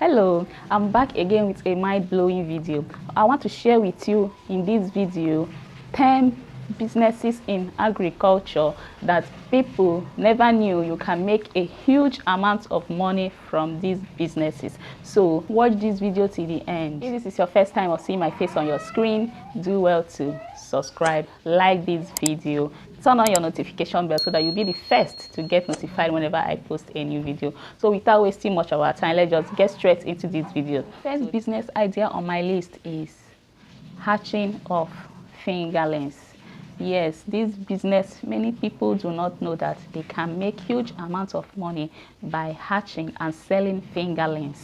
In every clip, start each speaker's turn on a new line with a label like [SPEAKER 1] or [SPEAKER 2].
[SPEAKER 1] Hello, I'm back again with a mind-blowing video. I want to share with you in this video 10 businesses in agriculture that people never knew you can make a huge amount of money from these businesses. So watch this video till the end. If this is your first time of seeing my face on your screen, do well to subscribe, like this video, turn on your notification bell so that you'll be the first to get notified whenever I post a new video. So without wasting much of our time, let's just get straight into this video. First business idea on my list is hatching of fingerlings. Yes, this business, many people do not know that they can make huge amounts of money by hatching and selling fingerlings.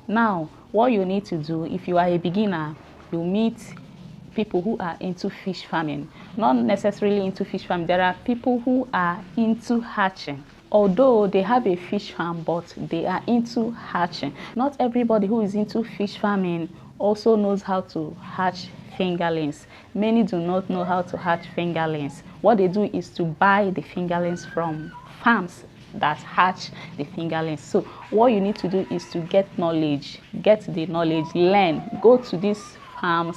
[SPEAKER 1] Now, what you need to do if you are a beginner, you meet people who are into fish farming. Not necessarily into fish farming, there are people who are into hatching. Although they have a fish farm, but they are into hatching. Not everybody who is into fish farming also knows how to hatch fingerlings. Many do not know how to hatch fingerlings. What they do is to buy the fingerlings from farms that hatch the fingerlings. So what you need to do is to get knowledge, learn, go to these farms,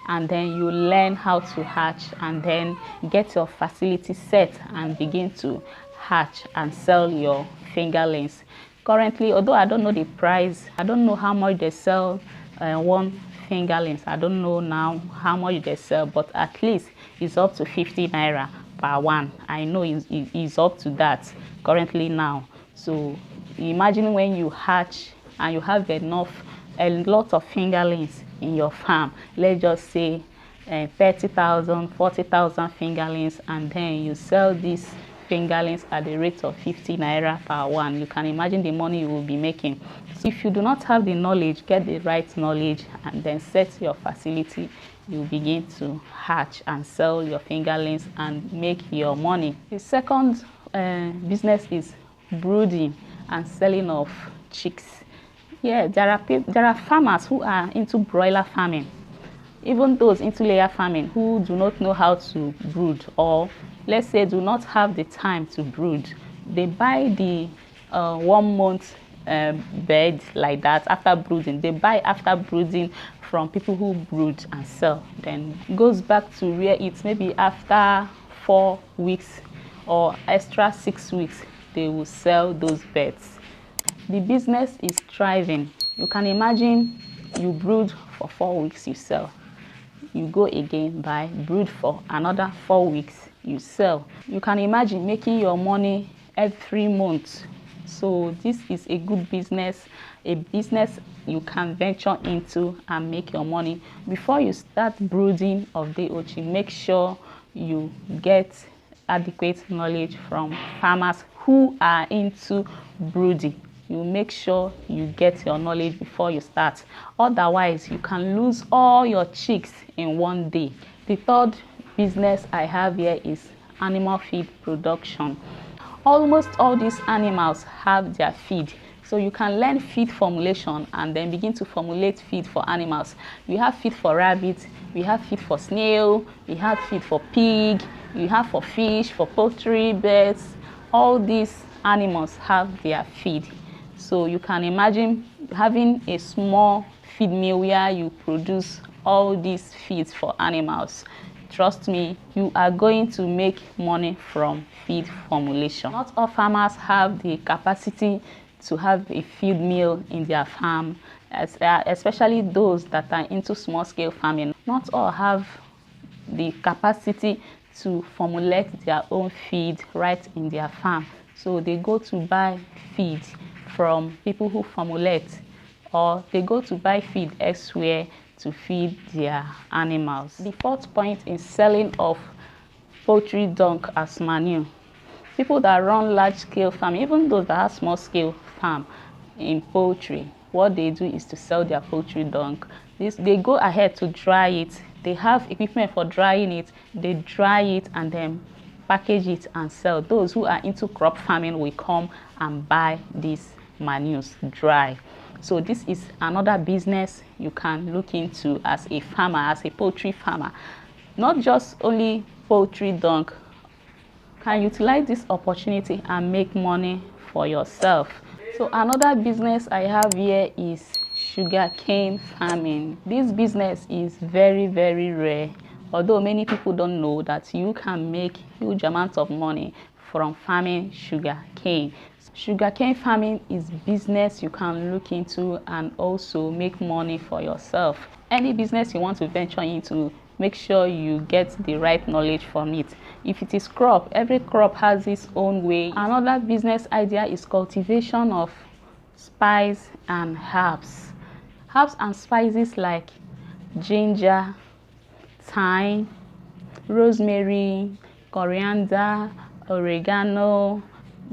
[SPEAKER 1] and then you learn how to hatch, and then get your facility set and begin to hatch and sell your fingerlings. Currently, although I don't know the price, I don't know how much they sell one fingerlings. I don't know now how much they sell, but at least it's up to 50 naira per one. I know it's up to that currently now. So imagine when you hatch and you have a lot of fingerlings in your farm. Let's just say 30,000, 40,000 fingerlings, and then you sell these fingerlings at the rate of 50 naira per one. You can imagine the money you will be making. So if you do not have the knowledge, get the right knowledge and then set your facility, you begin to hatch and sell your fingerlings and make your money. The second business is brooding and selling of chicks. Yeah, there are farmers who are into broiler farming, even those into layer farming who do not know how to brood, or let's say do not have the time to brood. They buy the 1 month bed like that after brooding. They buy after brooding from people who brood and sell. Then goes back to rear it maybe after 4 weeks or extra 6 weeks. They will sell those beds. The business is thriving. You can imagine you brood for 4 weeks, you sell. You go again, buy, brood for another 4 weeks, you sell. You can imagine making your money every month. So this is a good business, a business you can venture into and make your money. Before you start brooding of the ochi, make sure you get adequate knowledge from farmers who are into brooding. You make sure you get your knowledge before you start. Otherwise, you can lose all your chicks in one day. The third business I have here is animal feed production. Almost all these animals have their feed. So you can learn feed formulation and then begin to formulate feed for animals. We have feed for rabbits, we have feed for snail, we have feed for pig, we have for fish, for poultry, birds. All these animals have their feed. So you can imagine having a small feed mill where you produce all these feeds for animals. Trust me, you are going to make money from feed formulation. Not all farmers have the capacity to have a feed mill in their farm, especially those that are into small-scale farming. Not all have the capacity to formulate their own feed right in their farm. So they go to buy feed from people who formulate, or they go to buy feed elsewhere to feed their animals. The fourth point is selling of poultry dung as manure. People that run large-scale farm, even those that have small-scale farm in poultry, what they do is to sell their poultry dung. They go ahead to dry it. They have equipment for drying it. They dry it and then package it and sell. Those who are into crop farming will come and buy these manures dry. So this is another business you can look into as a farmer, as a poultry farmer. Not just only poultry dung. Can utilize this opportunity and make money for yourself. So another business I have here is sugarcane farming. This business is very, very rare, although many people don't know that you can make huge amounts of money from farming sugarcane. Sugarcane farming is business you can look into and also make money for yourself. Any business you want to venture into, make sure you get the right knowledge from it. If it is crop, every crop has its own way. Another business idea is cultivation of spice and herbs. Herbs and spices like ginger, thyme, rosemary, coriander, oregano,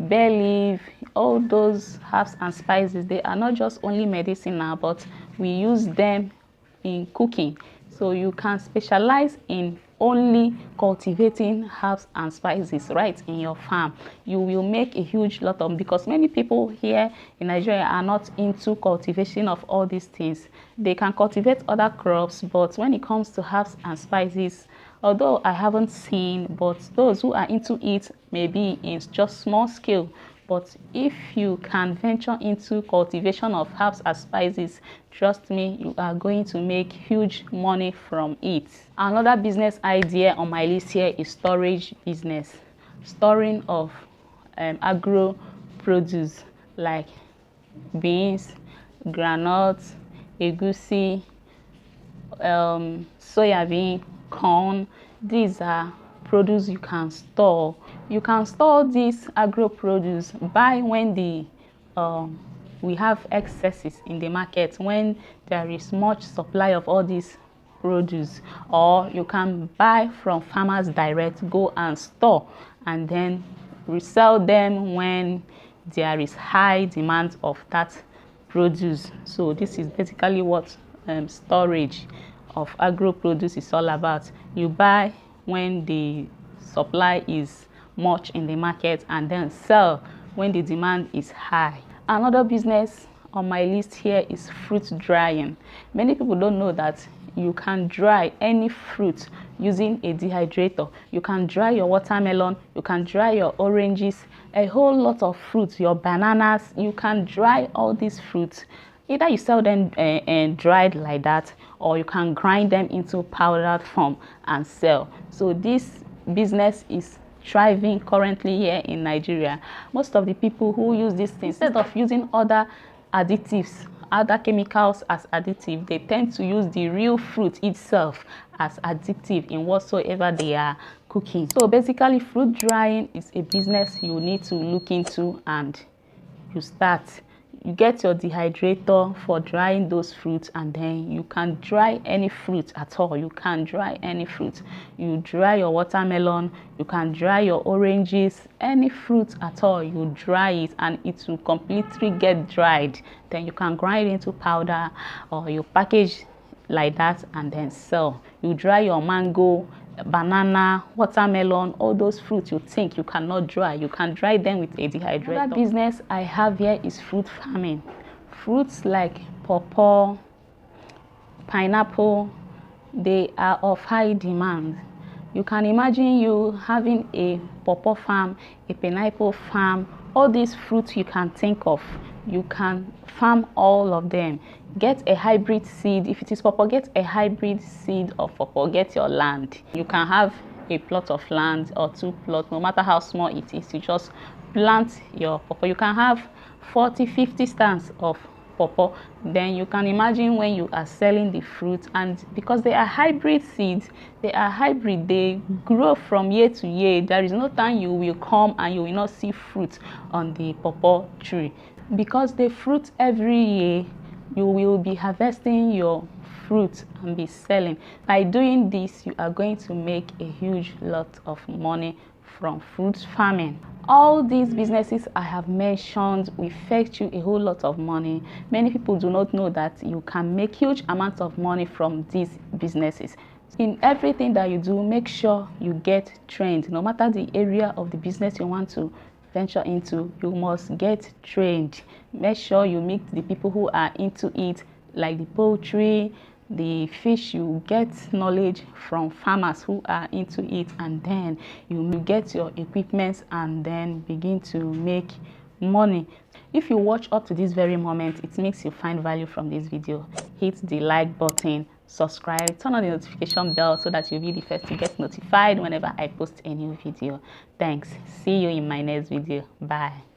[SPEAKER 1] bay leaf, all those herbs and spices, they are not just only medicinal, but we use them in cooking. So you can specialize in only cultivating herbs and spices right in your farm. You will make a huge lot of, because many people here in Nigeria are not into cultivation of all these things. They can cultivate other crops, but when it comes to herbs and spices, although I haven't seen, but those who are into it may be in just small scale. But if you can venture into cultivation of herbs and spices, trust me, you are going to make huge money from it. Another business idea on my list here is storage business. Storing of agro produce like beans, groundnuts, egusi, soybean, corn. These are produce you can store. You can store this agro produce by when we have excesses in the market, when there is much supply of all these produce, or you can buy from farmers direct, go and store and then resell them when there is high demand of that produce. So this is basically what storage of agro produce is all about. You buy when the supply is much in the market and then sell when the demand is high. Another business on my list here is fruit drying. Many people don't know that you can dry any fruit using a dehydrator. You can dry your watermelon, you can dry your oranges, a whole lot of fruits, your bananas. You can dry all these fruits. Either you sell them dried like that, or you can grind them into powdered form and sell. So this business is thriving currently here in Nigeria. Most of the people who use these things, instead of using other additives, other chemicals as additive, they tend to use the real fruit itself as additive in whatsoever they are cooking. So basically, fruit drying is a business you need to look into, and you start. You get your dehydrator for drying those fruits, and then you can dry any fruit at all. You can dry any fruit. You dry your watermelon, you can dry your oranges, any fruit at all, you dry it and it will completely get dried. Then you can grind it into powder, or you package like that and then sell. You dry your mango, banana, watermelon, all those fruits you think you cannot dry, you can dry them with a dehydrator. Another business I have here is fruit farming. Fruits like pawpaw, pineapple, they are of high demand. You can imagine you having a pawpaw farm, a pineapple farm, all these fruits you can think of. You can farm all of them. Get a hybrid seed. If it is pawpaw, get a hybrid seed of pawpaw. Get your land. You can have a plot of land or two plots, no matter how small it is. You just plant your pawpaw. You can have 40, 50 stands of pawpaw. Then you can imagine when you are selling the fruit, and because they are hybrid seeds, they are hybrid, they grow from year to year. There is no time you will come and you will not see fruit on the pawpaw tree. Because they fruit every year, you will be harvesting your fruit and be selling. By doing this, you are going to make a huge lot of money from fruit farming. All these businesses I have mentioned will fetch you a whole lot of money. Many people do not know that you can make huge amounts of money from these businesses. In everything that you do, make sure you get trained. No matter the area of the business you want to venture into, you must get trained. Make sure you meet the people who are into it, like the poultry, the fish. You get knowledge from farmers who are into it, and then you get your equipment and then begin to make money. If you watch up to this very moment, it makes you find value from this video. Hit the like button, subscribe, turn on the notification bell so that you'll be the first to get notified whenever I post a new video. Thanks. See you in my next video. Bye.